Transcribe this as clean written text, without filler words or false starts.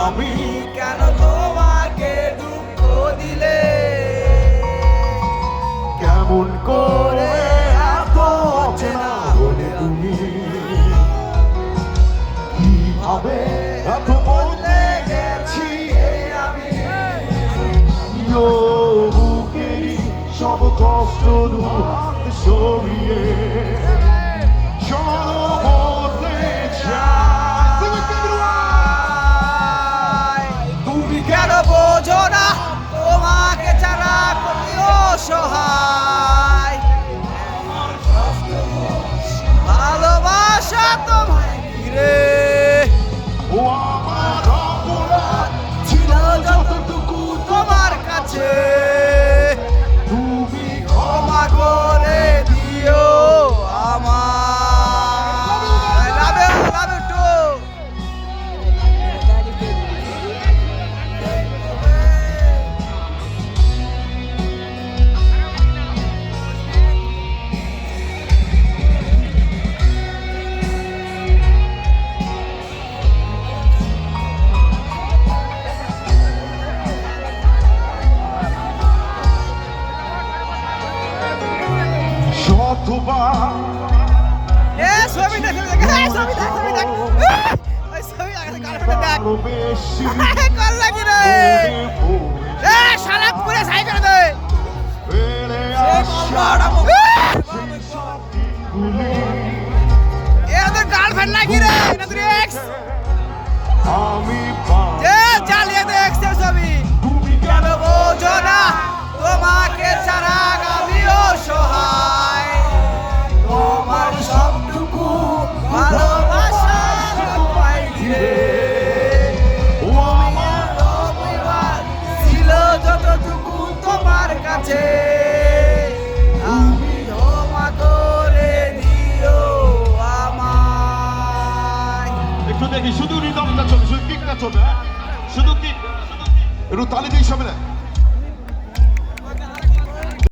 আমি কেন তোমাকে দুঃখ দিলে, কেমন করে এত অচেনা হলে তুমি, কিভাবে এত বদলে গেছি আমি বুকেরই সব কষ্ট দুহাত সরিয়ে চলো বদলে যাই। তুমি কেন বোঝো না তোমাকে ছাড়া কত অসহায়, ভালোবাসা তোমায় ঘিরে ও আমার অপরাধ ছিল যতটুকু তোমার কাছে, তুমি ক্ষমা করে দিও আমায়। Love you too. শতবার ছবি দেখ, ছবি দেখ, ছবি দেখ, ওই ছবি দেখ, গার্লফ্রেন্ড দেখ, বেশি কল লাগি রে, শালা পুরে সাই করে দে। ফেলে এদের গার্লফ্রেন্ড লাগি রে, না তোর এক্স, আমি জ্বালিয়ে দে এক্স এর ছবি। তুমি কেন বোঝো না তোমাকে ছাড়া আমি অসহায়, তোমার সবটুকু ভালোবাসা তোমায় ঘিরে, ও আমার অভিমান ছিল যতটুকু তোমার কাছে, আমি ক্ষমা করে দিও আমায়। একটু দেখি শুধু রিদমটা চলবে, শুধু কিকটা চলবে, হ্যাঁ? শুধু কিক, একটু তালি দিই সবাই।